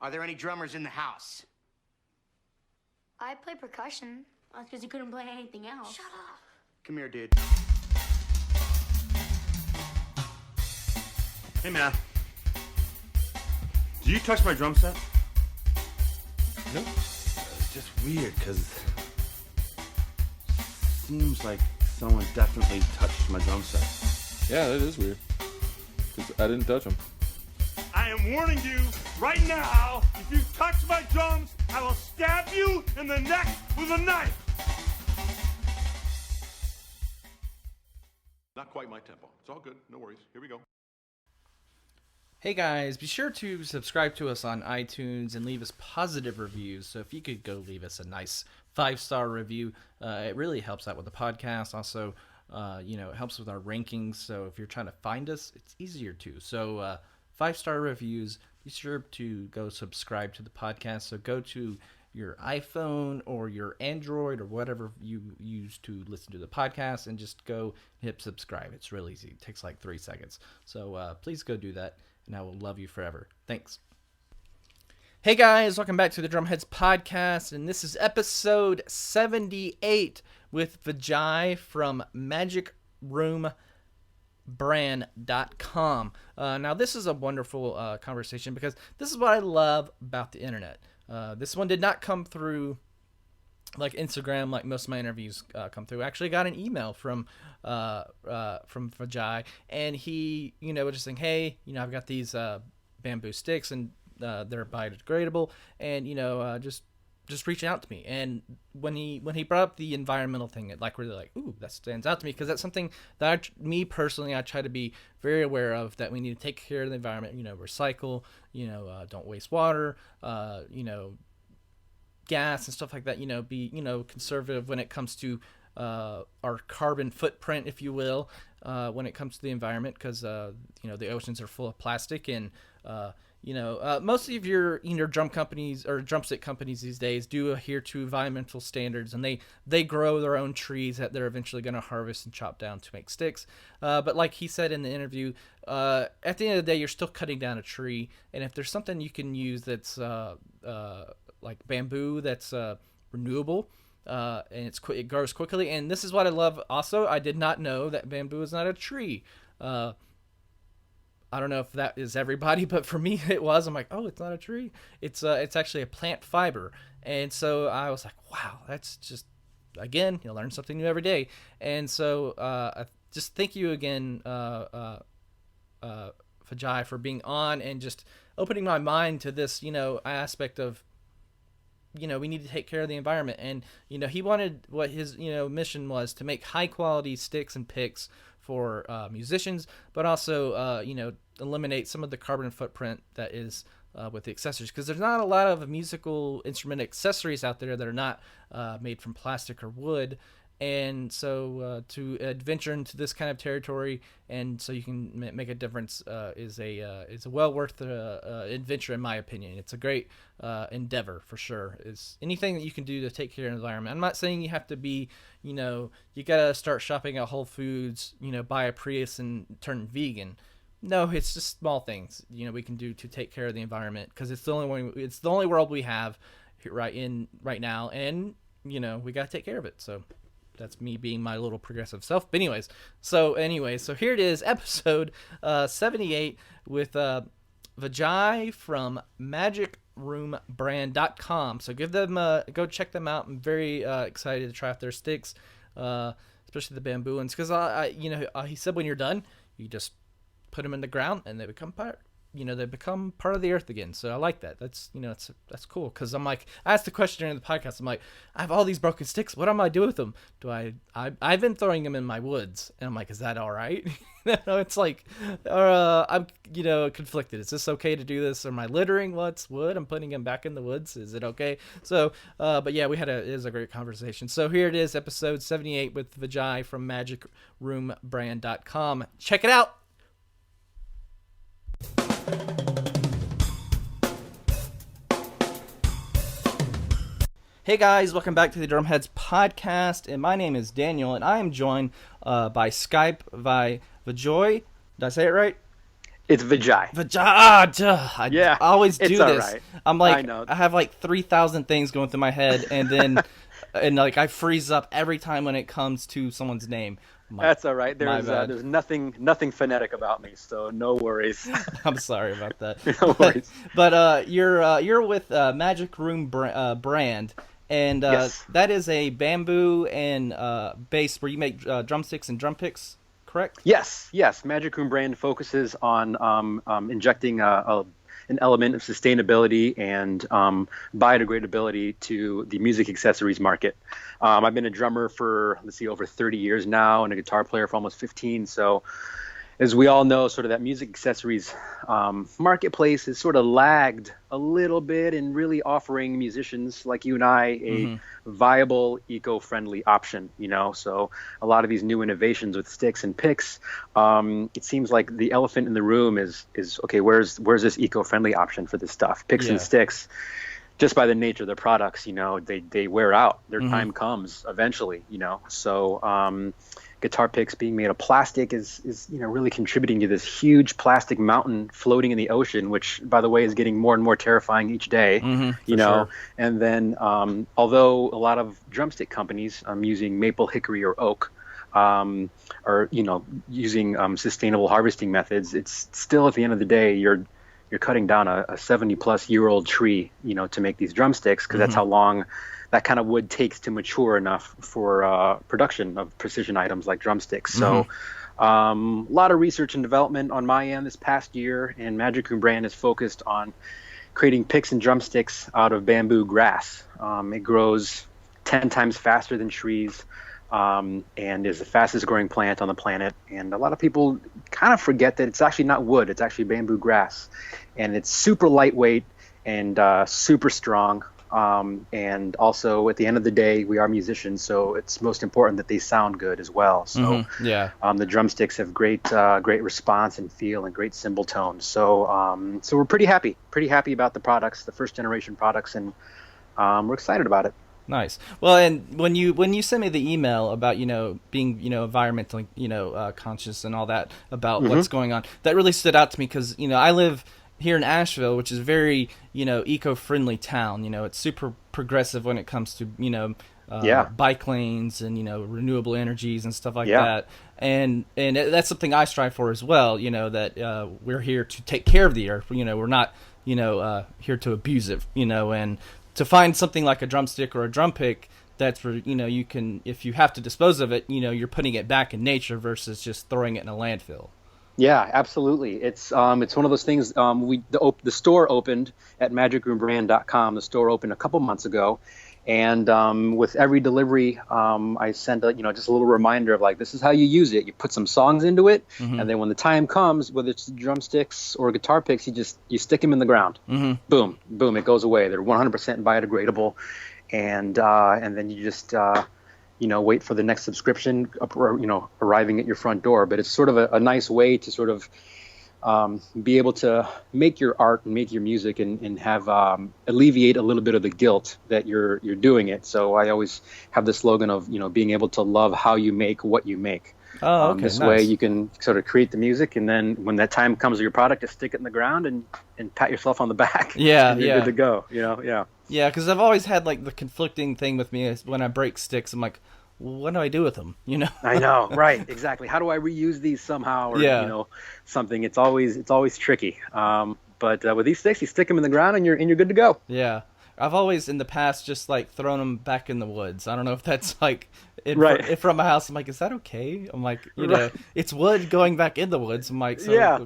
Are there any drummers in the house? I play percussion. That's because you couldn't play anything else. Shut up. Come here, dude. Hey, man. Did you touch my drum set? Nope. It's just weird, because seems like someone definitely touched my drum set. Yeah, that is weird. 'Cause I didn't touch them. I am warning you right now, if you touch my drums, I will stab you in the neck with a knife. Not quite my tempo. It's all good. No worries. Here we go. Hey guys, be sure to subscribe to us on iTunes and leave us positive reviews. So if you could go leave us a nice 5-star review, it really helps out with the podcast. Also, it helps with our rankings. So if you're trying to find us, it's easier to. So 5-star reviews, be sure to go subscribe to the podcast. So go to your iPhone or your Android or whatever you use to listen to the podcast and just go hit subscribe. It's real easy. It takes like 3 seconds. So please go do that, and I will love you forever. Thanks. Hey guys, welcome back to the Drumheads Podcast, and this is episode 78 with Vijoy from magicroombrand.com. Now this is a wonderful conversation because this is what I love about the internet. This one did not come through like Instagram, like most of my interviews come through. I actually got an email from Vijoy, and he, was just saying, hey, I've got these bamboo sticks, and they're biodegradable, and just reaching out to me. And when he brought up the environmental thing, it really ooh, that stands out to me, because that's something that me personally, I try to be very aware of, that we need to take care of the environment. Recycle. Don't waste water. Gas and stuff like that. Be conservative when it comes to our carbon footprint, if you will, when it comes to the environment, because the oceans are full of plastic, and most of your drum companies or drumstick companies these days do adhere to environmental standards, and they grow their own trees that they're eventually going to harvest and chop down to make sticks. But like he said in the interview, at the end of the day, you're still cutting down a tree, and if there's something you can use that's like bamboo that's renewable, and it grows quickly. And this is what I love. Also, I did not know that bamboo is not a tree. I don't know if that is everybody, but for me it was. I'm like, oh, it's not a tree. It's actually a plant fiber. And so I was like, wow, that's just, again, you learn something new every day. And so I just thank you again, Vijoy, for being on and just opening my mind to this, aspect of, we need to take care of the environment. And, he wanted, what his, mission was to make high quality sticks and picks for musicians, but also, eliminate some of the carbon footprint that is with the accessories, because there's not a lot of musical instrument accessories out there that are not made from plastic or wood. And so to adventure into this kind of territory, and so you can make a difference, is a well worth adventure, in my opinion. It's a great endeavor for sure. Is anything that you can do to take care of the environment. I'm not saying you have to be, you gotta start shopping at Whole Foods, buy a Prius and turn vegan. No, it's just small things, we can do to take care of the environment, because it's the only world we have right now, and we gotta take care of it. So that's me being my little progressive self. But anyways, so here it is, episode 78 with Vijoy from magicroombrand.com. So give them go check them out. I'm very excited to try out their sticks, especially the bamboo ones, because he said when you're done, you just put them in the ground and they become part of the earth again. So I like that. That's that's cool, because I'm like, I asked the question during the podcast, I'm like, I have all these broken sticks, what am I do with them? I've been throwing them in my woods, and I'm like, is that all right? It's like, I'm conflicted. Is this okay to do this? Am I littering what's wood? I'm putting them back in the woods. Is it okay? So but yeah, it was a great conversation. So here it is, episode 78 with Vijoy from magicroombrand.com. Check it out. Hey guys, welcome back to the Drumheads Podcast, and my name is Daniel, and I am joined by Skype by Vijoy. Did I say it right? It's Vijoy. I always do it's all this. right. I'm like, I know. I have like 3,000 things going through my head, and then, and like I freeze up every time when it comes to someone's name. That's all right. my bad. There's nothing phonetic about me, so no worries. I'm sorry about that. No worries. But you're with Magic Room brand, and Yes. that is a bamboo and base where you make drumsticks and drum picks, correct? Yes. Magic Room brand focuses on injecting an element of sustainability and biodegradability to the music accessories market. I've been a drummer for, over 30 years now, and a guitar player for almost 15. So as we all know, sort of that music accessories marketplace has sort of lagged a little bit in really offering musicians like you and I a viable, eco-friendly option, So a lot of these new innovations with sticks and picks, it seems like the elephant in the room is okay, where's this eco-friendly option for this stuff? Picks and sticks, just by the nature of their products, they wear out. Their time comes eventually, So guitar picks being made of plastic is really contributing to this huge plastic mountain floating in the ocean, which, by the way, is getting more and more terrifying each day. Sure. And then although a lot of drumstick companies using maple, hickory, or oak, or using sustainable harvesting methods, it's still, at the end of the day, you're cutting down a 70-plus-year-old tree, to make these drumsticks, because that's how long that kind of wood takes to mature enough for production of precision items like drumsticks. So a lot of research and development on my end this past year, and Magic Room brand is focused on creating picks and drumsticks out of bamboo grass. It grows 10 times faster than trees, and is the fastest growing plant on the planet. And a lot of people kind of forget that it's actually not wood, it's actually bamboo grass. And it's super lightweight and super strong. And also, at the end of the day, we are musicians, so it's most important that they sound good as well. So the drumsticks have great response and feel and great cymbal tone. So we're pretty happy about the products, the first generation products, and we're excited about it. Nice. Well, and when you sent me the email about being environmentally conscious and all that about what's going on, that really stood out to me, because I live here in Asheville, which is very eco-friendly town. It's super progressive when it comes to bike lanes and renewable energies and stuff like that. And that's something I strive for as well. That we're here to take care of the earth. We're not here to abuse it. And to find something like a drumstick or a drum pick that's where you can, if you have to dispose of it, you're putting it back in nature versus just throwing it in a landfill. Yeah, absolutely. It's one of those things. The store opened at magicroombrand.com. The store opened a couple months ago, and with every delivery, I send just a little reminder of, like, this is how you use it. You put some songs into it, and then when the time comes, whether it's drumsticks or guitar picks, you stick them in the ground. Boom, boom, it goes away. They're 100% biodegradable, and then you just wait for the next subscription, arriving at your front door. But it's sort of a nice way to sort of be able to make your art and make your music and have alleviate a little bit of the guilt that you're doing it. So I always have the slogan of being able to love how you make what you make. Oh, okay. This nice. way you can sort of create the music, and then when that time comes with your product, just stick it in the ground and pat yourself on the back. Yeah, and you're good to go. Yeah. Yeah, because I've always had like the conflicting thing with me is when I break sticks, I'm like, what do I do with them? I know, right? Exactly. How do I reuse these somehow, or something? It's always tricky. But with these sticks, you stick them in the ground, and you're good to go. Yeah, I've always in the past just like thrown them back in the woods. I don't know if that's like Right. from a house. I'm like, is that okay? I'm like, it's wood going back in the woods. I'm like,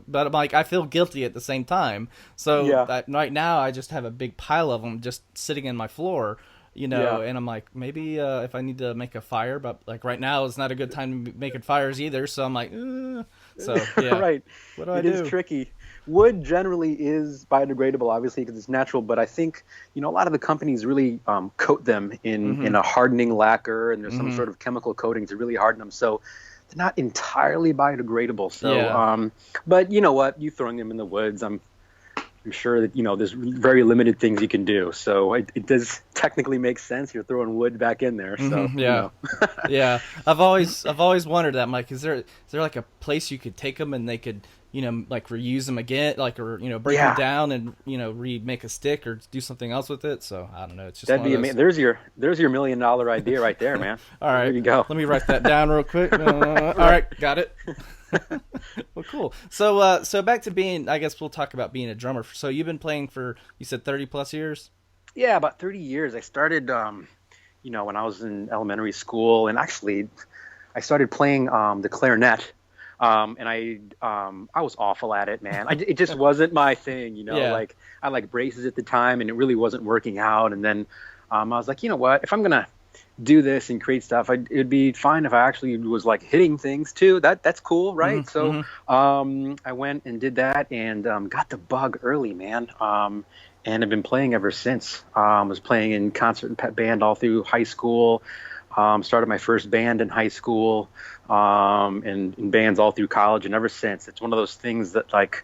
but I'm like, I feel guilty at the same time. So right now, I just have a big pile of them just sitting in my floor. And I'm like, maybe if I need to make a fire, but like right now is not a good time to be making fires either. So I'm like, so yeah. Right. What do I do? It is tricky. Wood generally is biodegradable, obviously, because it's natural. But I think, a lot of the companies really coat them in a hardening lacquer, and there's some sort of chemical coating to really harden them. So they're not entirely biodegradable. So, but you know what? You throwing them in the woods, I'm sure that there's very limited things you can do. So it does technically make sense. You're throwing wood back in there. So yeah. I've always wondered that. I'm like, is there like a place you could take them and they could like reuse them again, like, or, break them down and, remake a stick or do something else with it. So I don't know. It's just That'd be amazing. There's your $1 million idea right there, man. All right. There you go. Let me write that down real quick. All right. Got it. Well, cool. So back to being, I guess we'll talk about being a drummer. So you've been playing for, you said 30 plus years? Yeah, about 30 years. I started, when I was in elementary school, and actually I started playing the clarinet. And I was awful at it, man. It just wasn't my thing, Yeah. Like I like braces at the time, and it really wasn't working out. And then I was like, you know what? If I'm gonna do this and create stuff, it'd be fine if I actually was like hitting things too. That's cool, right? Mm-hmm. So I went and did that, and got the bug early, man. And I've been playing ever since. Was playing in concert and pep band all through high school. Started my first band in high school, and in bands all through college, and ever since. It's one of those things that, like,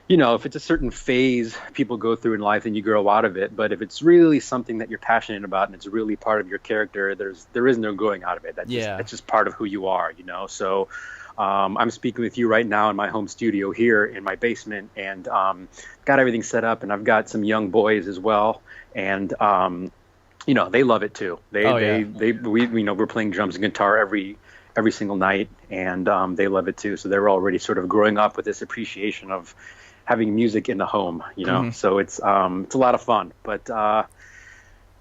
if it's a certain phase people go through in life, then you grow out of it. But if it's really something that you're passionate about and it's really part of your character, there is no growing out of it. That's just part of who you are, So I'm speaking with you right now in my home studio here in my basement, and got everything set up, and I've got some young boys as well, and they love it too. We're playing drums and guitar every single night, and they love it too. So they're already sort of growing up with this appreciation of having music in the home, So it's a lot of fun. But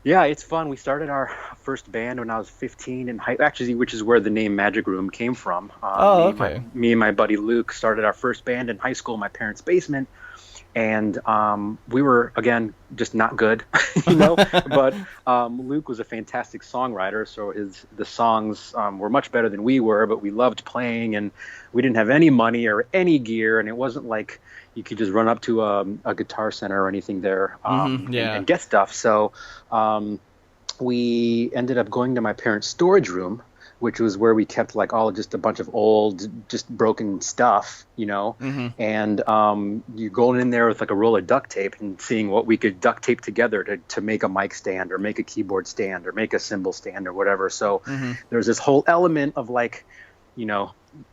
it's fun. We started our first band when I was 15 actually, which is where the name Magic Room came from. Me and my buddy Luke started our first band in high school in my parents' basement. And we were, again, just not good, but Luke was a fantastic songwriter, so the songs were much better than we were, but we loved playing, and we didn't have any money or any gear, and it wasn't like you could just run up to a Guitar Center or anything there and get stuff. So we ended up going to my parents' storage room, which was where we kept like just a bunch of old, just broken stuff, and you going in there with like a roll of duct tape and seeing what we could duct tape together to make a mic stand or make a keyboard stand or make a cymbal stand or whatever. So there's this whole element of like,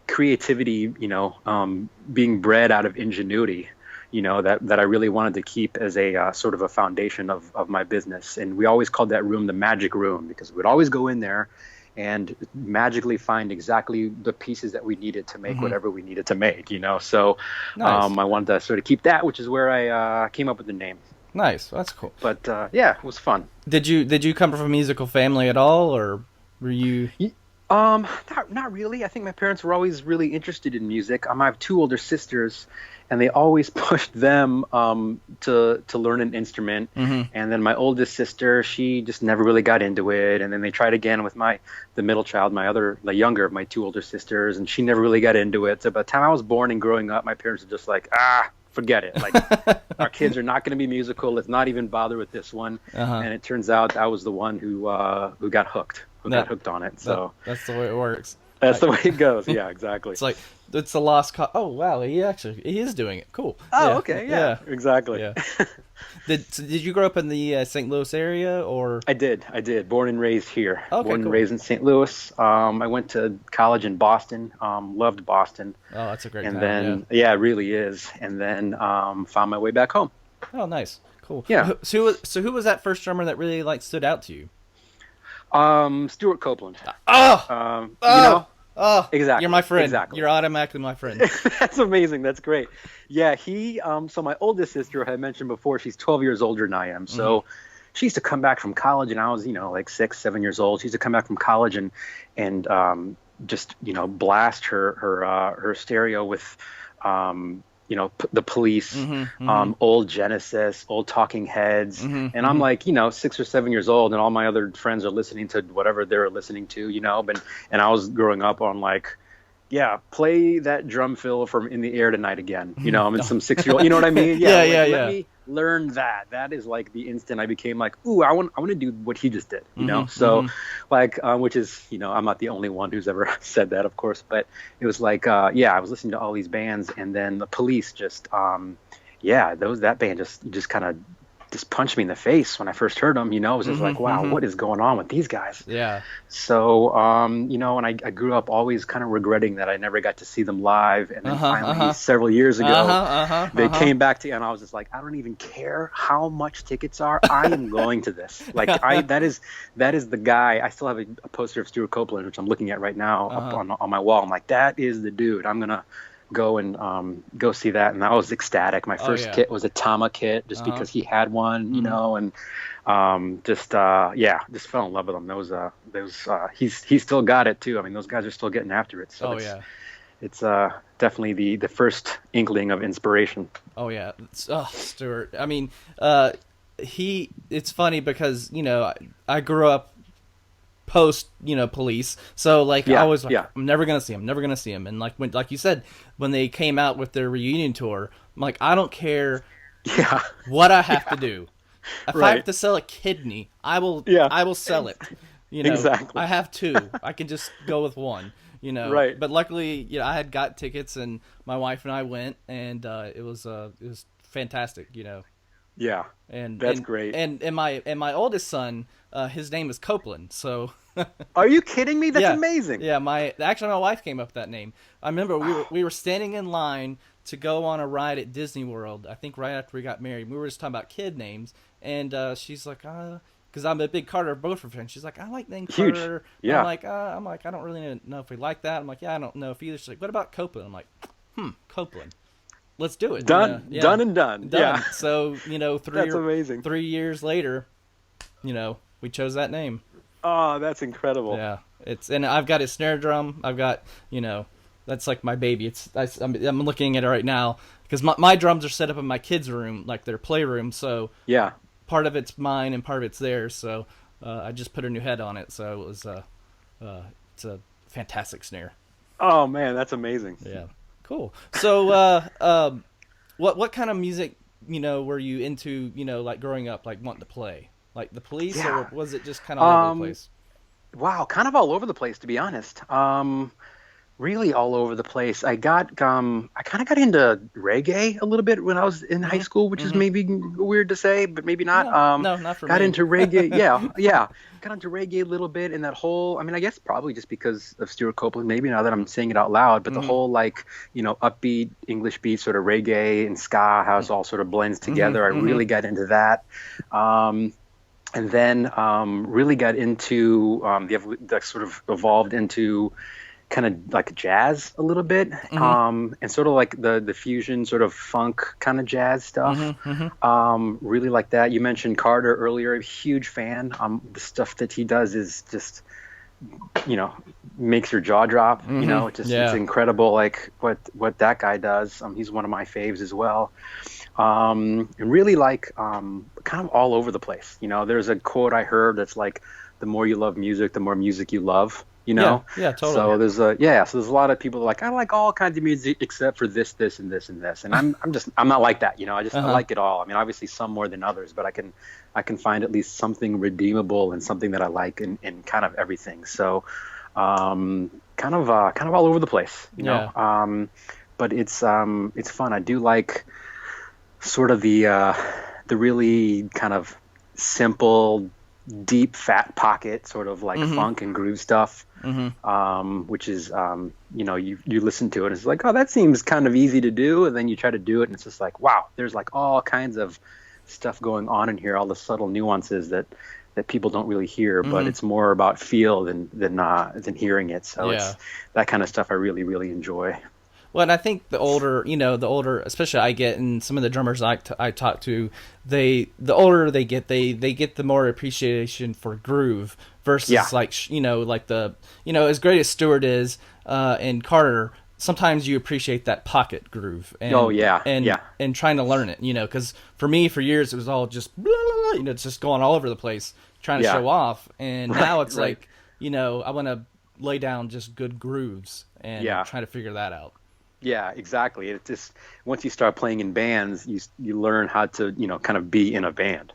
creativity, being bred out of ingenuity, that I really wanted to keep as a sort of a foundation of my business. And we always called that room the Magic Room, because we'd always go in there and magically find exactly the pieces that we needed to make whatever we needed to make, So Nice. I wanted to sort of keep that, which is where I came up with the name. Nice. That's cool. But it was fun. Did you come from a musical family at all, or were you? Not really. I think my parents were always really interested in music. I have two older sisters, and they always pushed them to learn an instrument. And then my oldest sister, she just never really got into it. And then they tried again with the middle child, the younger of my two older sisters, and she never really got into it. So by the time I was born and growing up, my parents were just like, forget it. Like, our kids are not going to be musical. Let's not even bother with this one. And it turns out I was the one who got hooked. Got hooked on it. So that's the way it works. That's the way it goes. Yeah, exactly. It's like it's a lost cause. Oh wow, he is doing it. Cool. Oh, okay. Yeah. Exactly. Yeah. Did you grow up in the St. Louis area, or? I did. Born and raised here. Okay, Born cool. and raised in St. Louis. I went to college in Boston. Loved Boston. Oh, that's a great and town. then it really is. And then found my way back home. Oh, nice. Cool. Yeah. So who was that first drummer that really stood out to you? Stuart Copelnad. Exactly. You're my friend. Exactly. You're automatically my friend. That's amazing. That's great. Yeah, so my oldest sister, I had mentioned before, she's 12 years older than I am. So she used to come back from college, and I was, like 6, 7 years old. She used to come back from college and just, blast her stereo with, the Police, old Genesis, old Talking Heads. And I'm like, 6 or 7 years old, and all my other friends are listening to whatever they're listening to, and I was growing up on like, play that drum fill from In the Air Tonight again. I'm in some 6-year-old, you know what I mean? Let me learn that. That is like the instant I became like, ooh, I want to do what he just did, So like, which is, I'm not the only one who's ever said that, of course, but it was like, I was listening to all these bands, and then the Police just, that band just kind of just punched me in the face when I first heard them. It was just like, wow, what is going on with these guys? Yeah. So, and I grew up always kind of regretting that I never got to see them live. And then finally, several years ago, they came back to, and I was just like, I don't even care how much tickets are. I am going to this. Like, that is the guy. I still have a poster of Stewart Copelnad, which I'm looking at right now up on my wall. I'm like, that is the dude. I'm going to go and go see that. And I was ecstatic. My first kit was a Tama kit just because he had one, and just fell in love with him. Those he's still got it too. I mean, those guys are still getting after it. So it's definitely the first inkling of inspiration. Oh yeah. Stewart. I mean, it's funny because, I grew up post, Police. So I was like, I'm never going to see him. And like you said, when they came out with their reunion tour, I'm like, I don't care what I have to do. If I have to sell a kidney, I will sell it. Exactly. I have two. I can just go with one. Right. But luckily, I had got tickets, and my wife and I went, and it was fantastic. Yeah. And that's great. And my oldest son, his name is Copeland. So. Are you kidding me? That's amazing. Yeah. My wife came up with that name. I remember we were standing in line to go on a ride at Disney World. I think right after we got married, we were just talking about kid names, and she's like, because I'm a big Carter Beaufort fan. She's like, I like the name Carter. Yeah. I'm like, I don't really know if we like that. I'm like, yeah, I don't know if either. She's like, what about Copeland? I'm like, Copeland. Let's do it. Done and done. Yeah. So, That's amazing. 3 years later, we chose that name. Oh, that's incredible. Yeah. And I've got his snare drum. I've got, that's like my baby. I'm looking at it right now because my drums are set up in my kids' room, like their playroom. So yeah, part of it's mine and part of it's theirs. So I just put a new head on it. So it was it's a fantastic snare. Oh man, that's amazing. Yeah, cool. So what kind of music were you into? Like growing up, like wanting to play, like the Police, or was it just kind of all over the place? Wow, kind of all over the place, to be honest. Really all over the place. I kind of got into reggae a little bit when I was in high school, which is maybe weird to say, but maybe not. No, not for me. Got into reggae, yeah. Got into reggae a little bit, and that whole, I guess probably just because of Stewart Copeland, maybe now that I'm saying it out loud, but the whole upbeat English beat sort of reggae and ska, how it all sort of blends together. I really got into that. And then really got into that sort of evolved into kind of like jazz a little bit, and sort of like the fusion sort of funk kind of jazz stuff. Really like that. You mentioned Carter earlier. A huge fan. The stuff that he does is just, makes your jaw drop. It's incredible. Like what that guy does. He's one of my faves as well. And really like kind of all over the place. There's a quote I heard that's like, the more you love music, the more music you love. Yeah, totally. So there's a lot of people that are like, I like all kinds of music except for this, this, and this, and this. And I'm not like that. I like it all. Obviously some more than others, but I can find at least something redeemable and something that I like in kind of everything. So kind of all over the place, you know. But it's fun. I do like sort of the really kind of simple, deep, fat pocket sort of like funk and groove stuff, which is you listen to it and it's like, oh, that seems kind of easy to do, and then you try to do it and it's just like, wow, there's like all kinds of stuff going on in here, all the subtle nuances that people don't really hear, but it's more about feel than hearing it. So it's that kind of stuff I really, really enjoy. Well, and I think the older, especially I get, and some of the drummers I talk to, the older they get, the more appreciation for groove versus like the, as great as Stewart is, and Carter, sometimes you appreciate that pocket groove. And, and trying to learn it, because for me, for years, it was all just, blah, blah, blah, it's just going all over the place, trying to show off. And now it's like, I want to lay down just good grooves and try to figure that out. Yeah, exactly. It's just once you start playing in bands, you learn how to kind of be in a band.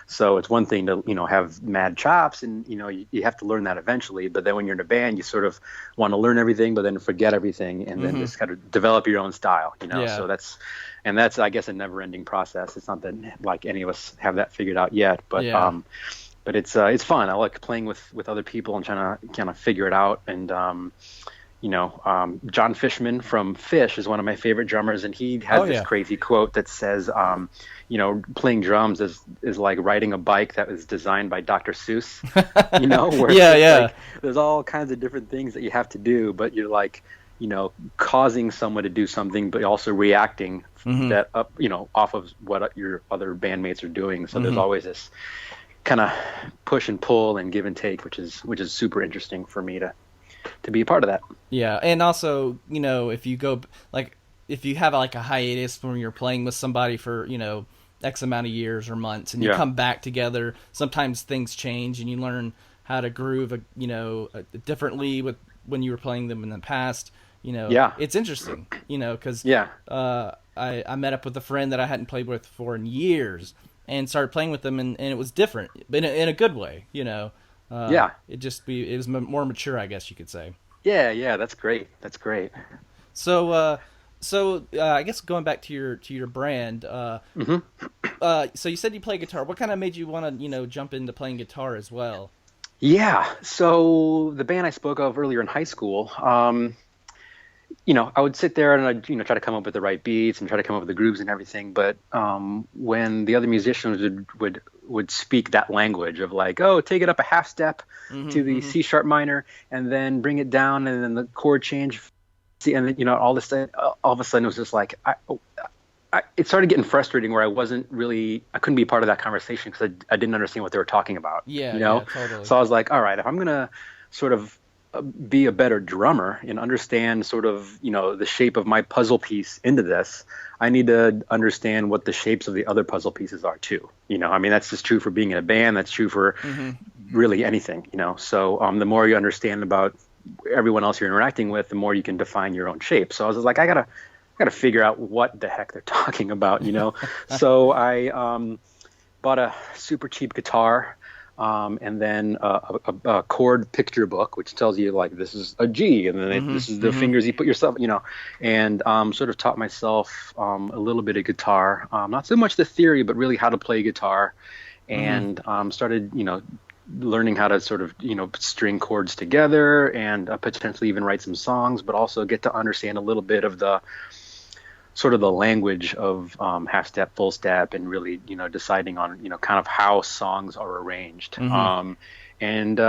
So it's one thing to have mad chops, and you have to learn that eventually. But then when you're in a band, you sort of want to learn everything, but then forget everything, and then just kind of develop your own style. Yeah. So that's I guess a never-ending process. It's not that like any of us have that figured out yet, but Yeah. But it's fun. I like playing with other people and trying to kind of figure it out. And John Fishman from Fish is one of my favorite drummers, and he has this crazy quote that says, playing drums is like riding a bike that was designed by Dr. Seuss. Where like, there's all kinds of different things that you have to do, but you're like, causing someone to do something, but also reacting that up, off of what your other bandmates are doing. So there's always this kind of push and pull and give and take, which is super interesting for me to be a part of that. Yeah, and also, if you go if you have like a hiatus when you're playing with somebody for X amount of years or months, and you come back together, sometimes things change, and you learn how to groove, differently with when you were playing them in the past. It's interesting, because I met up with a friend that I hadn't played with for in years, and started playing with them, and it was different, but in a good way, It was more mature, I guess you could say. Yeah, that's great. So I guess going back to your brand, so you said you play guitar. What kind of made you want to jump into playing guitar as well? Yeah, so the band I spoke of earlier in high school, I would sit there and I'd try to come up with the right beats and try to come up with the grooves and everything. But when the other musicians would speak that language of like, oh, take it up a half step to the C sharp minor, and then bring it down, and then the chord change, and then all of a sudden it was just like it started getting frustrating where I couldn't be a part of that conversation because I didn't understand what they were talking about. Yeah, totally. So I was like, all right, if I'm gonna sort of be a better drummer and understand sort of the shape of my puzzle piece into this, I need to understand what the shapes of the other puzzle pieces are too. That's just true for being in a band. That's true for really anything. So the more you understand about everyone else you're interacting with, the more you can define your own shape. So I was just like, I gotta figure out what the heck they're talking about. So I bought a super cheap guitar. And then a chord picture book, which tells you like this is a G, and then this is the fingers you put yourself, and sort of taught myself a little bit of guitar, not so much the theory, but really how to play guitar, and started learning how to sort of string chords together and potentially even write some songs, but also get to understand a little bit of the sort of the language of half step, full step, and really, deciding on, kind of how songs are arranged. And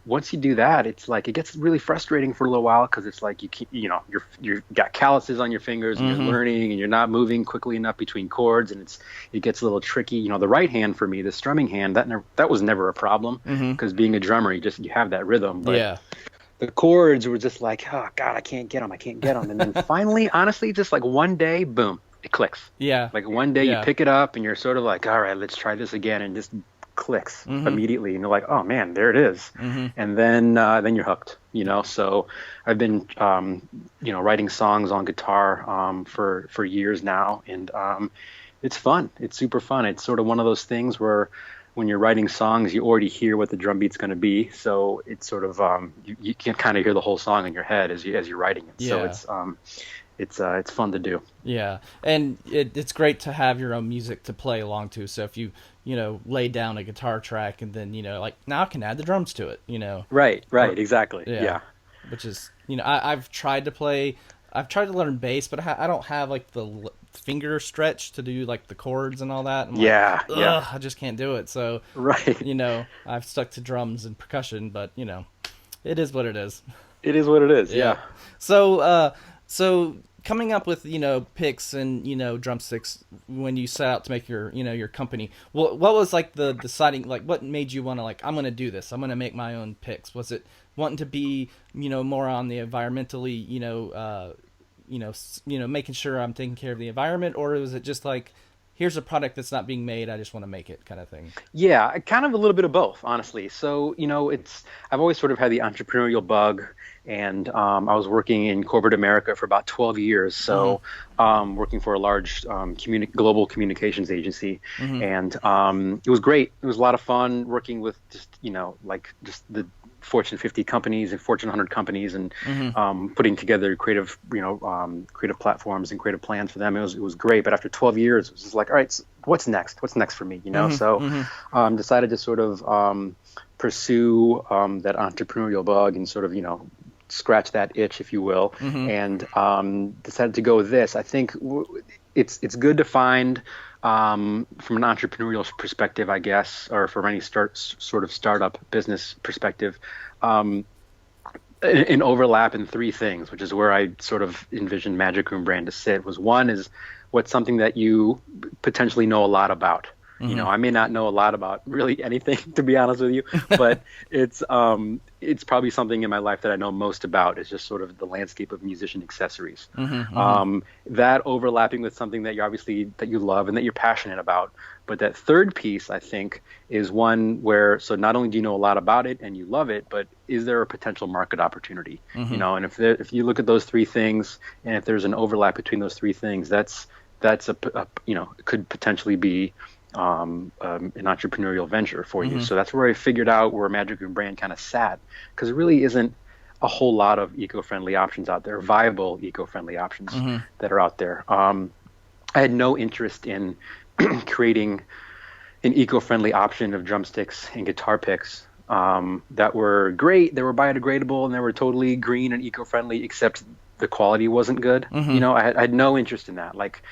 once you do that, it's like it gets really frustrating for a little while because it's like you've got calluses on your fingers and you're learning and you're not moving quickly enough between chords, and it gets a little tricky. The right hand for me, the strumming hand, that was never a problem because being a drummer, you have that rhythm. But the chords were just like, oh God, I can't get them. And then finally, honestly, just like one day, boom, it clicks. Yeah. Like one day you pick it up and you're sort of like, all right, let's try this again, and just clicks immediately, and you're like, oh man, there it is. And then you're hooked. So I've been writing songs on guitar for years now, and it's fun. It's super fun. It's sort of one of those things where when you're writing songs, you already hear what the drum beat's going to be, so it's sort of you can kind of hear the whole song in your head as you're writing it. Yeah. So it's fun to do. Yeah, and it's great to have your own music to play along to. So if you lay down a guitar track and then like now I can add the drums to it. Right, exactly. Yeah. Which is I've tried to learn bass, but I don't have like the finger stretch to do like the chords and all that. I just can't do it. So I've stuck to drums and percussion, but it is what it is. It is what it is. Yeah. So coming up with picks and drumsticks when you set out to make your your company, what was like the deciding, like what made you want to like, I'm gonna do this, I'm gonna make my own picks? Was it wanting to be more on the environmentally making sure I'm taking care of the environment, or was it just like here's a product that's not being made, I just want to make it kind of thing? Yeah, kind of a little bit of both, honestly. So, I've always sort of had the entrepreneurial bug, and I was working in corporate America for about 12 years. So, working for a large global communications agency, and it was great. It was a lot of fun working with just the Fortune 50 companies and Fortune 100 companies, and putting together creative platforms and creative plans for them. It was great. But after 12 years, it was just like, all right, so what's next? What's next for me? So decided to sort of pursue that entrepreneurial bug and sort of scratch that itch, if you will, and decided to go with this. I think it's good to find, from an entrepreneurial perspective, I guess, or from any sort of startup business perspective, an overlap in three things, which is where I sort of envisioned Magic Room brand to sit. One is what's something that you potentially know a lot about. I may not know a lot about really anything, to be honest with you, but it's probably something in my life that I know most about is just sort of the landscape of musician accessories. That overlapping with something that you love and that you're passionate about. But that third piece, I think, is one where, so not only do you know a lot about it and you love it, but is there a potential market opportunity? And if you look at those three things, and if there's an overlap between those three things, that's could potentially be an entrepreneurial venture for you. So that's where I figured out where Magic Room brand kind of sat, because there really isn't a whole lot of eco-friendly options out there, viable eco-friendly options that are out there. I had no interest in creating an eco-friendly option of drumsticks and guitar picks that were great. They were biodegradable and they were totally green and eco-friendly, except the quality wasn't good. I had no interest in that. Like,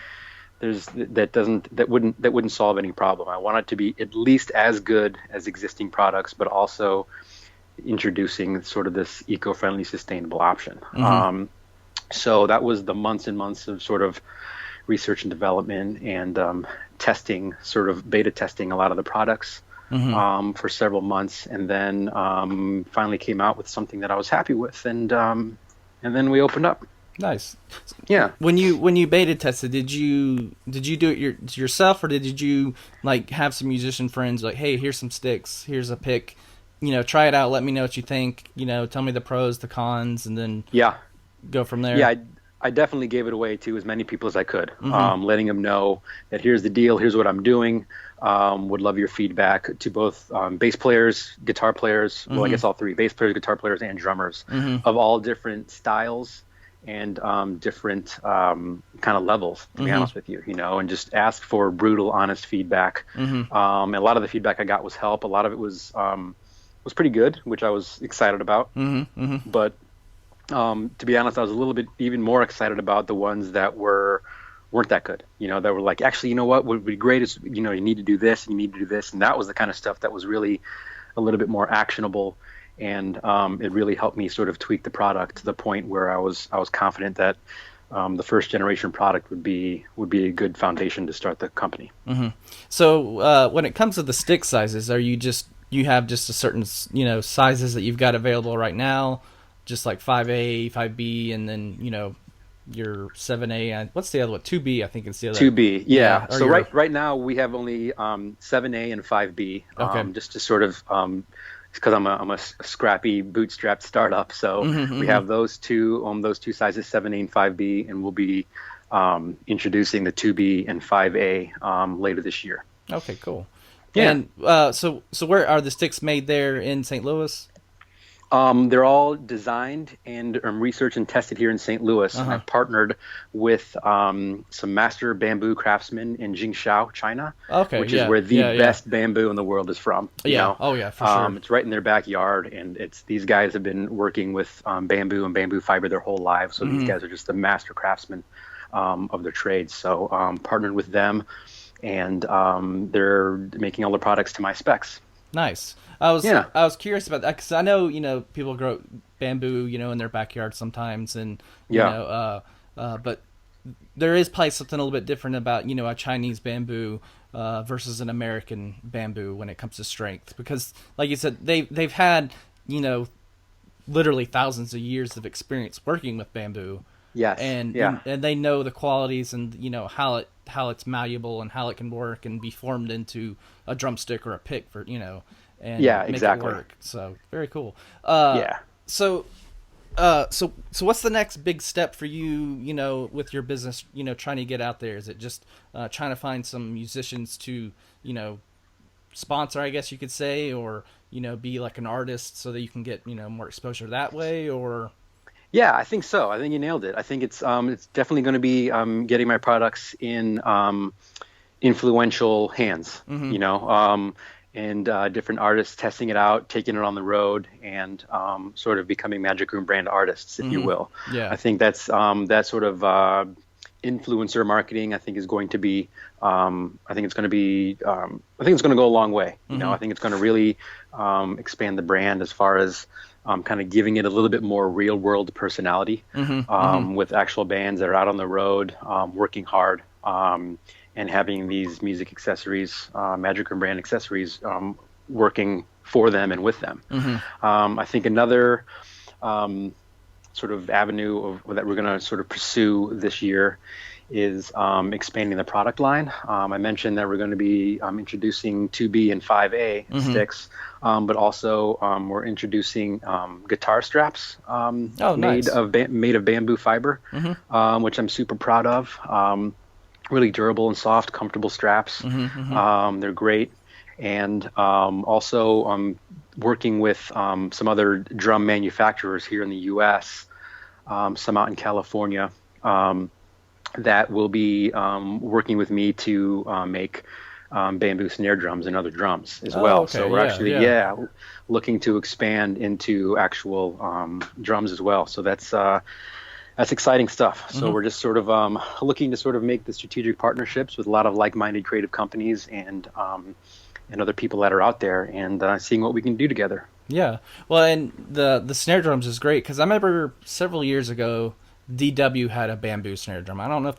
that wouldn't solve any problem. I want it to be at least as good as existing products, but also introducing sort of this eco-friendly, sustainable option. So that was the months and months of sort of research and development and testing, sort of beta testing a lot of the products for several months, and then finally came out with something that I was happy with, and then we opened up. Nice. Yeah. When you beta tested, did you do it yourself, or did you like have some musician friends like, hey, here's some sticks, here's a pick, try it out, let me know what you think, tell me the pros, the cons, and then go from there? Yeah, I definitely gave it away to as many people as I could, letting them know that here's the deal, here's what I'm doing. Would love your feedback, to both bass players, guitar players, well, I guess all three, bass players, guitar players, and drummers of all different styles and different kind of levels, to be honest with you, and just ask for brutal, honest feedback. And a lot of the feedback I got was help. A lot of it was pretty good, which I was excited about. But to be honest, I was a little bit even more excited about the ones that weren't that good. That were like, actually, you know what would be great is, you need to do this, and you need to do this, and that was the kind of stuff that was really a little bit more actionable. And it really helped me sort of tweak the product to the point where I was confident that the first generation product would be a good foundation to start the company. So when it comes to the stick sizes, you have just a certain sizes that you've got available right now, just like 5A, 5B, and then your 7A. What's the other one? 2B, I think it's the other. 2B, yeah. So right now we have only 7A and 5B. Okay. Just to sort of because I'm a scrappy bootstrapped startup, so we have those two sizes, 7A and 5B, and we'll be introducing the 2B and 5A later this year. Okay, cool. Yeah. And so where are the sticks made there in St. Louis? They're all designed and researched and tested here in St. Louis. And I've partnered with some master bamboo craftsmen in Jingzhou, China, which is where the best bamboo in the world is from. Oh yeah, for sure. It's right in their backyard, and these guys have been working with bamboo and bamboo fiber their whole lives. So these guys are just the master craftsmen of their trades. So partnered with them, and they're making all the products to my specs. Nice. I was curious about that because I know people grow bamboo in their backyard sometimes, and but there is probably something a little bit different about a Chinese bamboo versus an American bamboo when it comes to strength, because like you said, they've had literally thousands of years of experience working with bamboo, Yes. And Yeah. and they know the qualities and how it's malleable and how it can work and be formed into a drumstick or a pick for and Yeah, make exactly. it work. So very cool. Yeah. So what's the next big step for you, with your business, trying to get out there? Is it just trying to find some musicians to, sponsor, I guess you could say, or, be like an artist so that you can get, more exposure that way, or? Yeah, I think so. I think you nailed it. I think it's definitely going to be getting my products in influential hands, and different artists testing it out, taking it on the road, and sort of becoming Magic Room brand artists, if you will. Yeah. I think that's that sort of influencer marketing. I think is going to be. I think it's going to go a long way. I think it's going to really expand the brand as far as kind of giving it a little bit more real world personality with actual bands that are out on the road, working hard. And having these music accessories, Magic Room brand accessories, working for them and with them. I think another sort of avenue that we're going to sort of pursue this year is expanding the product line. I mentioned that we're going to be introducing 2B and 5A sticks, but also we're introducing guitar straps nice. made of bamboo fiber, which I'm super proud of. Really durable and soft, comfortable straps. They're great. And also working with some other drum manufacturers here in the U.S., some out in California, that will be working with me to make bamboo snare drums and other drums as well. Okay. So we're actually looking to expand into actual drums as well. So that's exciting stuff. So we're just sort of looking to sort of make the strategic partnerships with a lot of like-minded creative companies and other people that are out there, and seeing what we can do together. Yeah. Well, and the snare drums is great because I remember several years ago, DW had a bamboo snare drum. I don't know if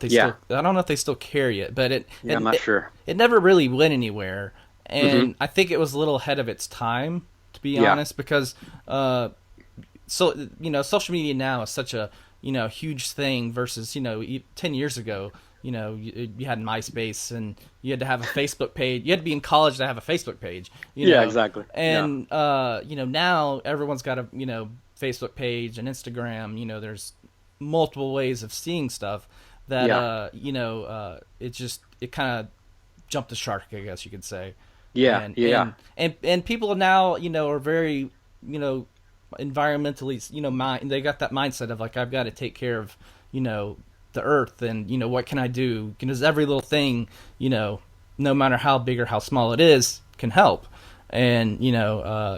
they still carry it, but I'm not sure. It never really went anywhere, and I think it was a little ahead of its time, to be honest, because social media now is such a huge thing versus 10 years ago. You had MySpace and you had to have a Facebook page. You had to be in college to have a Facebook page. Yeah, exactly. And now everyone's got a Facebook page and Instagram. There's multiple ways of seeing stuff that it kind of jumped the shark, I guess you could say. And people now are very environmentally they got that mindset of like, I've got to take care of the earth, and what can I do, because every little thing no matter how big or how small it is can help. And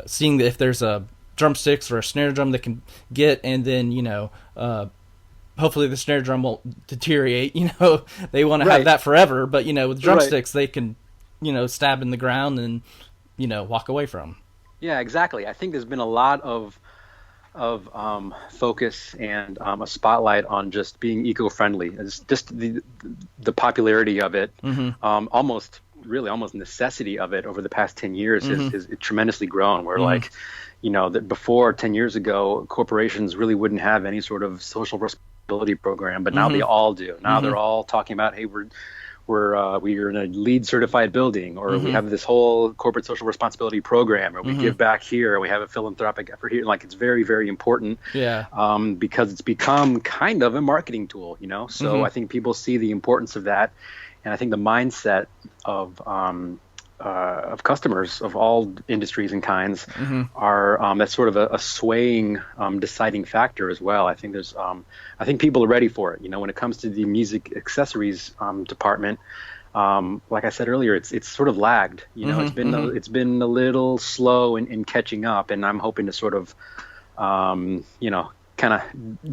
seeing that if there's a drumsticks or a snare drum that can get, and then hopefully the snare drum won't deteriorate. They want to have that forever, but with drumsticks they can stab in the ground and walk away from. Yeah, exactly. I think there's been a lot of focus and a spotlight on just being eco-friendly. It's just the popularity of it, almost necessity of it over the past 10 years has tremendously grown. Where like, that before 10 years ago, corporations really wouldn't have any sort of social responsibility program, but now they all do. Now they're all talking about, hey, we're in a LEED certified building, or we have this whole corporate social responsibility program, or we give back here, or we have a philanthropic effort here. Like, it's very, very important. Because it's become kind of a marketing tool, So I think people see the importance of that, and I think the mindset of customers of all industries and kinds are that's sort of a swaying, deciding factor as well. I think I think people are ready for it. When it comes to the music accessories department, like I said earlier, it's sort of lagged. It's been a little slow in catching up, and I'm hoping to sort of kind of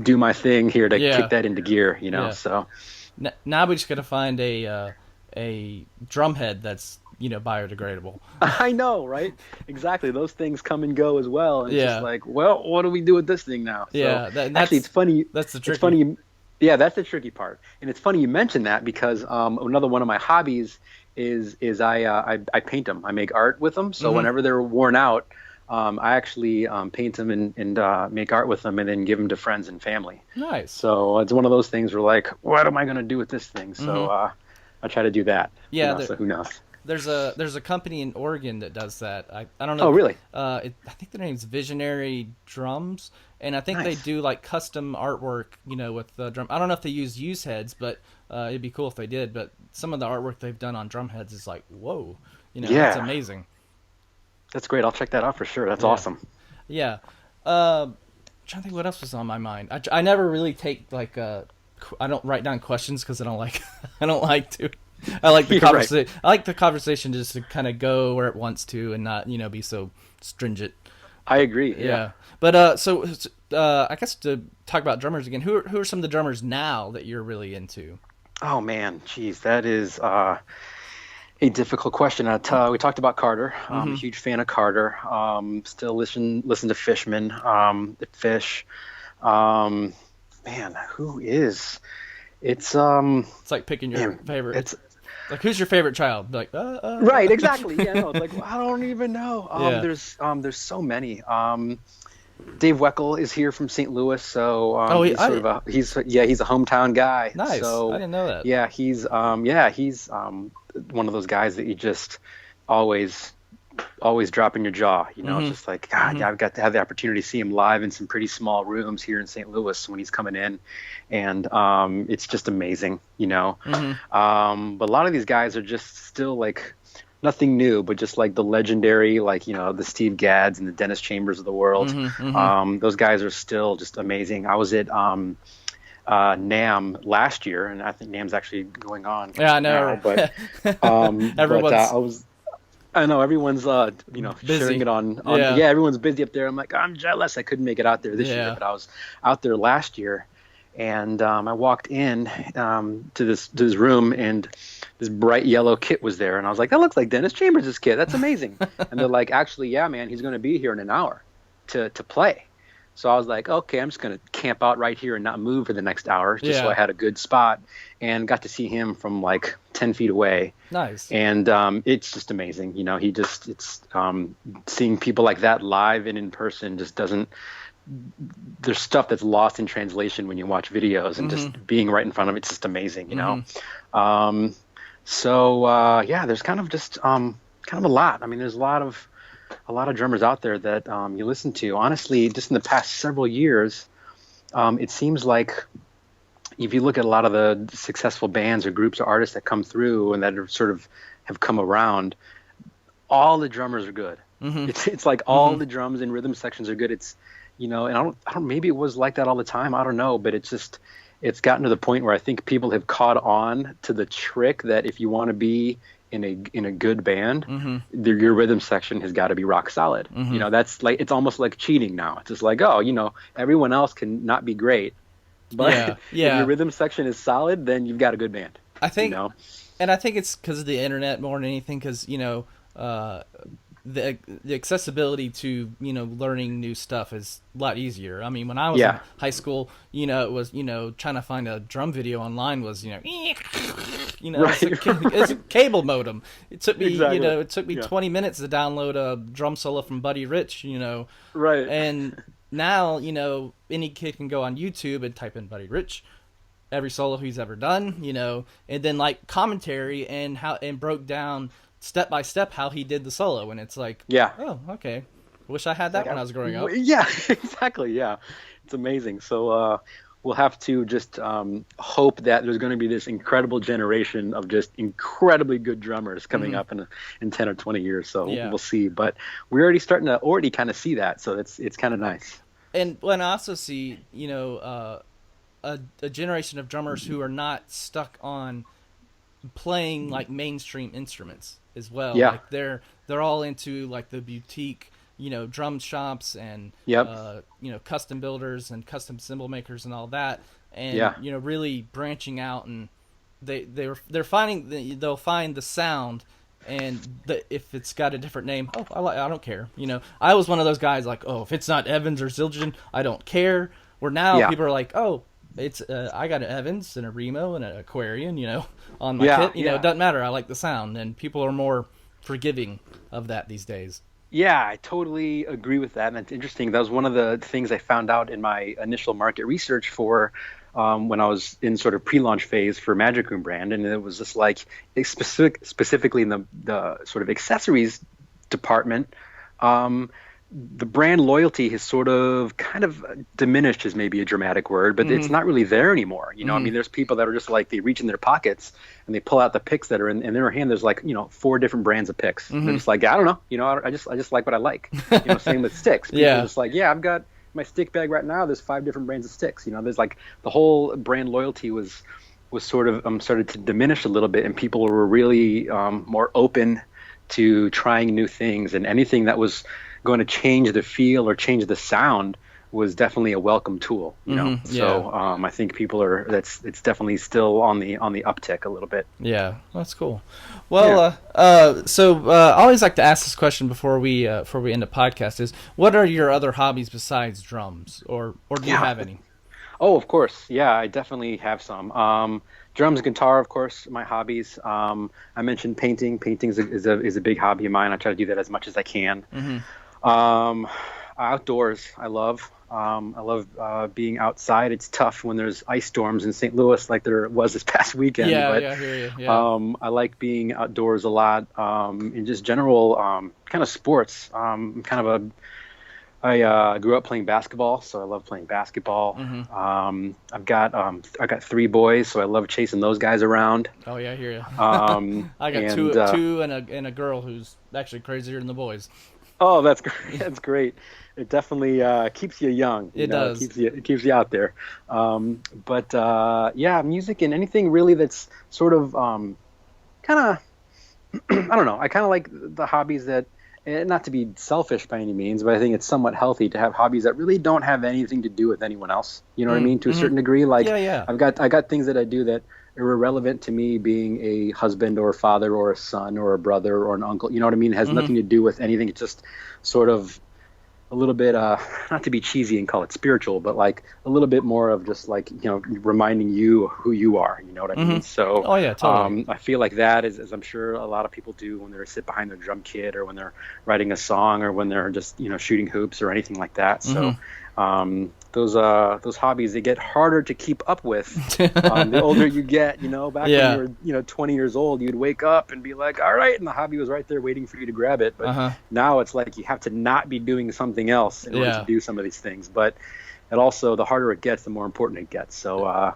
do my thing here to kick that into gear. So now we just got to find a drum head that's biodegradable. I know, right? Exactly. Those things come and go as well. And it's just like, well, what do we do with this thing now? Yeah. So, actually, it's funny. That's the tricky. It's funny. Yeah, that's the tricky part. And it's funny you mentioned that, because another one of my hobbies is I paint them. I make art with them. So whenever they're worn out, I actually paint them and make art with them and then give them to friends and family. Nice. So it's one of those things where like, what am I going to do with this thing? So I try to do that. Yeah. So who knows? There's a company in Oregon that does that. I don't know. Oh, really? I think their name's Visionary Drums, and I think they do like custom artwork, with the drum. I don't know if they use used heads, but it'd be cool if they did. But some of the artwork they've done on drum heads is like, whoa, it's amazing. That's great. I'll check that out for sure. That's awesome. Yeah. Trying to think what else was on my mind. I never really take like I don't write down questions because I don't like I don't like to. I like the conversation. Right. I like the conversation just to kind of go where it wants to and not be so stringent. I agree. Yeah. But so I guess to talk about drummers again, who are some of the drummers now that you're really into? Oh man, geez, that is a difficult question. We talked about Carter. I'm a huge fan of Carter. Still listen to Fishman, the Fish. Man, who is? It's like picking your favorite. It's like, who's your favorite child? Like right, exactly. Yeah, no, it's like I don't even know. There's so many. Dave Weckl is here from St. Louis, so he's a hometown guy. Nice. So, I didn't know that. Yeah, he's one of those guys that you just always drop in your jaw. It's just like, God, I've got to have the opportunity to see him live in some pretty small rooms here in St. Louis when he's coming in, and it's just amazing. But a lot of these guys are just still like nothing new, but just like the legendary, like the Steve Gadds and the Dennis Chambers of the world. Those guys are still just amazing. I was at NAMM last year, and I think NAMM's actually going on. Yeah, I know. Now, but I know everyone's busy. sharing it on everyone's busy up there. I'm like, I'm jealous I couldn't make it out there this year, but I was out there last year, and I walked in to this room, and this bright yellow kit was there, and I was like, that looks like Dennis Chambers' kit. That's amazing. And they're like, actually, yeah, man, he's going to be here in an hour to play. So I was like, okay, I'm just going to camp out right here and not move for the next hour, just so I had a good spot, and got to see him from like 10 feet away. Nice. And it's just amazing. Seeing people like that live and in person just doesn't, there's stuff that's lost in translation when you watch videos, and just being right in front of it's just amazing, there's kind of just kind of a lot. I mean, there's a lot of drummers out there that you listen to. Honestly, just in the past several years, it seems like if you look at a lot of the successful bands or groups or artists that come through and that are sort of have come around, all the drummers are good. It's like all the drums and rhythm sections are good. It's and I don't maybe it was like that all the time. I don't know, but it's gotten to the point where I think people have caught on to the trick that if you want to be in a good band, your rhythm section has got to be rock solid. That's like, it's almost like cheating now. It's just like, everyone else can not be great, but if your rhythm section is solid, then you've got a good band. I think, and I think it's because of the internet more than anything, because the accessibility to learning new stuff is a lot easier. I mean, when I was in high school, it was trying to find a drum video online was it's a cable modem. It took me it took me 20 minutes to download a drum solo from Buddy Rich. Right. And now any kid can go on YouTube and type in Buddy Rich, every solo he's ever done, and then like commentary and broke down step by step how he did the solo, and it's like, oh, okay, wish I had that when I was growing up. Yeah, exactly. Yeah, it's amazing. So we'll have to just hope that there's going to be this incredible generation of just incredibly good drummers coming up in 10 or 20 years. So we'll see, but we're already starting to kind of see that, so it's kind of nice. And when I also see a generation of drummers who are not stuck on playing like mainstream instruments as well. Like they're all into like the boutique, drum shops and custom builders and custom cymbal makers and all that, and really branching out, and they're finding they'll find the sound, and if it's got a different name, I don't care. I was one of those guys like, if it's not Evans or Zildjian, I don't care. Where now people are like, it's I got an Evans and a Remo and an Aquarian, on my kit. It doesn't matter. I like the sound, and people are more forgiving of that these days. Yeah, I totally agree with that. And it's interesting. That was one of the things I found out in my initial market research for when I was in sort of pre-launch phase for Magic Room brand. And it was just like specifically in the sort of accessories department, the brand loyalty has sort of kind of diminished, is maybe a dramatic word, but it's not really there anymore. You know, I mean, there's people that are just like, they reach in their pockets and they pull out the picks that are in their hand. There's like, 4 different brands of picks. They're just like, I don't know, I just like what I like. Same with sticks. People are just like, I've got my stick bag right now. There's 5 different brands of sticks. There's like the whole brand loyalty was sort of started to diminish a little bit, and people were really more open to trying new things, and anything that was going to change the feel or change the sound was definitely a welcome tool, So I think people it's definitely still on the uptick a little bit. Yeah, that's cool. Well, I always like to ask this question before we end the podcast: is what are your other hobbies besides drums, or do you have any? Oh, of course. Yeah, I definitely have some. Drums, guitar, of course, my hobbies. I mentioned painting. Painting is a big hobby of mine. I try to do that as much as I can. Outdoors, I love. I love being outside. It's tough when there's ice storms in St. Louis like there was this past weekend. I hear you. Yeah. I like being outdoors a lot. In just general kind of sports. I grew up playing basketball, so I love playing basketball. I've got 3 boys, so I love chasing those guys around. Oh yeah, I hear you. I got and, two and a girl who's actually crazier than the boys. Oh, that's great. That's great. It definitely keeps you young. It does. It keeps you out there. Music and anything really that's sort of kind of I don't know. I kind of like the hobbies that. And not to be selfish by any means, but I think it's somewhat healthy to have hobbies that really don't have anything to do with anyone else. You know what I mean? To a certain degree, like I got things that I do that are irrelevant to me being a husband or a father or a son or a brother or an uncle. You know what I mean? It has nothing to do with anything. It's just sort of a little bit, not to be cheesy and call it spiritual, but like a little bit more of just like, reminding you who you are, you know what I mean? So, totally. I feel like that is, as I'm sure a lot of people do when they're sit behind their drum kit or when they're writing a song or when they're just, shooting hoops or anything like that. So, those hobbies, they get harder to keep up with the older you get. Back when you were 20 years old, you'd wake up and be like, all right, and the hobby was right there waiting for you to grab it. But now it's like you have to not be doing something else in order to do some of these things. But it also, the harder it gets, the more important it gets. So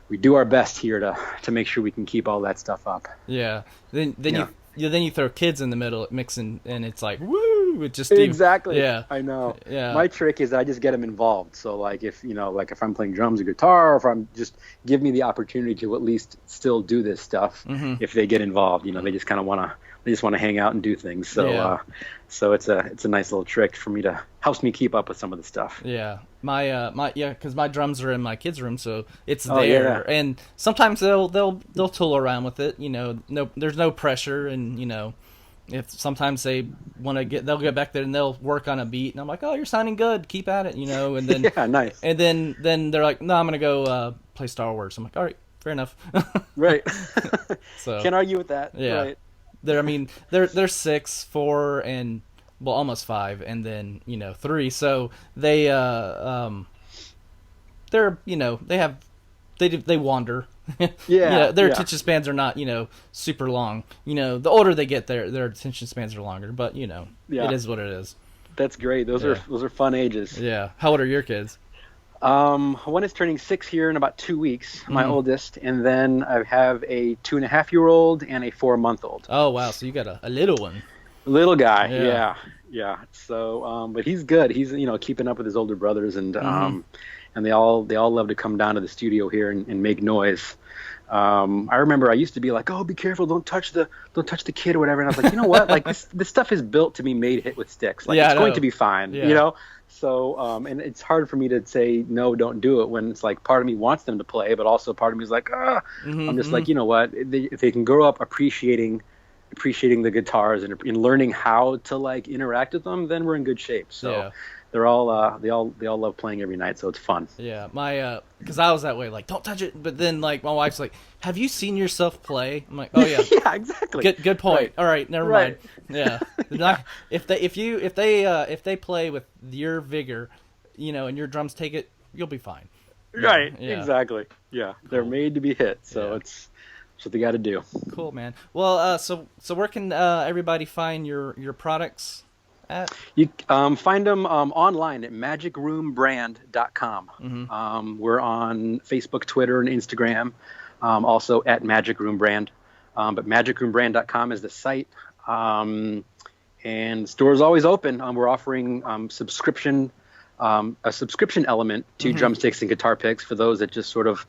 we do our best here to make sure we can keep all that stuff up. Then you throw kids in the middle mixing, and it's like, woo! It just exactly. Yeah, I know. Yeah. My trick is I just get them involved. So like if if I'm playing drums or guitar, or if I'm just give me the opportunity to at least still do this stuff. If they get involved, they just kind of want to hang out and do things. So so it's a nice little trick for me helps me keep up with some of the stuff. Yeah. Because my drums are in my kids' room, so it's there, and sometimes they'll tool around with it. There's no pressure, and if sometimes they want to they'll get back there and they'll work on a beat, and I'm like, oh, you're sounding good, keep at it, and then nice, and then they're like, no, I'm gonna go play Star Wars. I'm like, all right, fair enough. Right. So can't argue with that. Yeah. Right. They're 6, 4, and almost 5, and then 3. So they they wander. Their attention spans are not super long. The older they get, their attention spans are longer. But it is what it is. That's great. Those are fun ages. Yeah. How old are your kids? One is turning 6 here in about 2 weeks, my oldest, and then I have a 2.5-year-old and a 4-month-old. Oh wow! So you got a little one. Little guy, yeah. So, but he's good. He's keeping up with his older brothers, and they all love to come down to the studio here and make noise. I remember I used to be like, oh, be careful, don't touch the kid or whatever. And I was like, you know what? Like this stuff is built to be made hit with sticks. Like it's going to be fine, So, and it's hard for me to say, no, don't do it when it's like part of me wants them to play, but also part of me is like, I'm just like, you know what? If they can grow up appreciating the guitars and learning how to like interact with them, then we're in good shape. So they're all they all love playing every night, so it's fun. Yeah, my because I was that way, like don't touch it. But then like my wife's like, "Have you seen yourself play?" I'm like, "Oh yeah, Yeah, exactly. good point. Right. All right, never Right. mind." Yeah, if they play with your vigor, and your drums take it, you'll be fine. Right. Yeah. Exactly. Yeah, they're made to be hit, so it's what they got to do. Cool, man. Well, so where can everybody find your products at? You find them online at magicroombrand.com. Mm-hmm. We're on Facebook, Twitter, and Instagram, also at Magic Room Brand. But magicroombrand.com is the site. And the store is always open. We're offering a subscription element to drumsticks and guitar picks for those that just sort of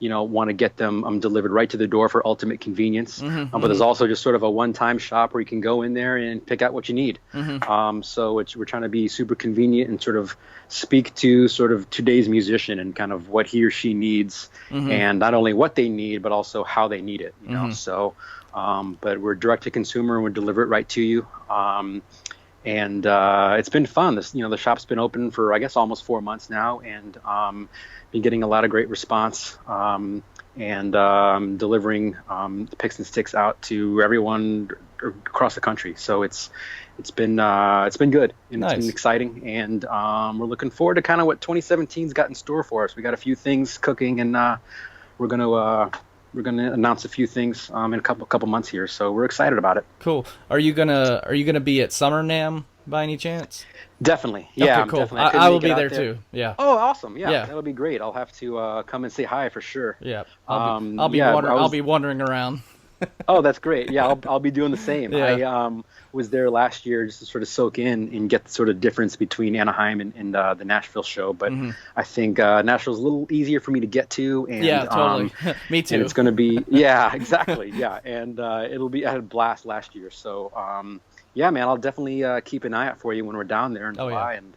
want to get them delivered right to the door for ultimate convenience. But there's also just sort of a one-time shop where you can go in there and pick out what you need. So we're trying to be super convenient and sort of speak to sort of today's musician and kind of what he or she needs, and not only what they need, but also how they need it. So, but we're direct to consumer and we deliver it right to you. And it's been fun. The shop's been open for I guess almost 4 months now, and been getting a lot of great response, and delivering the picks and sticks out to everyone across the country. So it's been good, and Nice. It's been exciting, and we're looking forward to kind of what 2017's got in store for us. We got a few things cooking, and we're gonna announce a few things in a couple months here. So we're excited about it. Cool. Are you gonna be at Summer NAMM by any chance? Definitely. Yeah. Okay, cool. Definitely. couldn't I will make it be out there too. Yeah. Oh, awesome. Yeah, Yeah. that'll be great. I'll have to come and say hi for sure. Yeah. Um, I'll be yeah, wandering, I was- I'll be wandering around. Oh, that's great. Yeah, I'll be doing the same. Yeah. I was there last year just to sort of soak in and get the sort of difference between Anaheim and the Nashville show. But I think Nashville's a little easier for me to get to. And, Yeah, totally. Me too. And it's going to be, yeah, exactly. Yeah. And I had a blast last year. So, yeah, man, I'll definitely keep an eye out for you when we're down there in Oh, July. yeah. And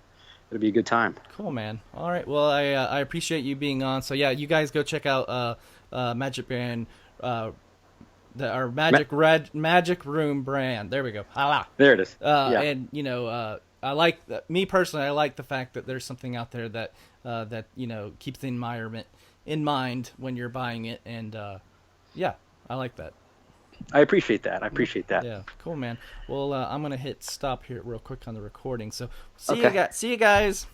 it'll be a good time. Cool, man. All right. Well, I appreciate you being on. So yeah, you guys go check out Magic Brand, our Magic Room Brand. There we go. Hala. There it is. Yeah. And I like me personally. I like the fact that there's something out there that keeps the environment in mind when you're buying it, and yeah, I like that. I appreciate that. Yeah, cool, man. Well, I'm gonna hit stop here real quick on the recording. So see Okay. you guys.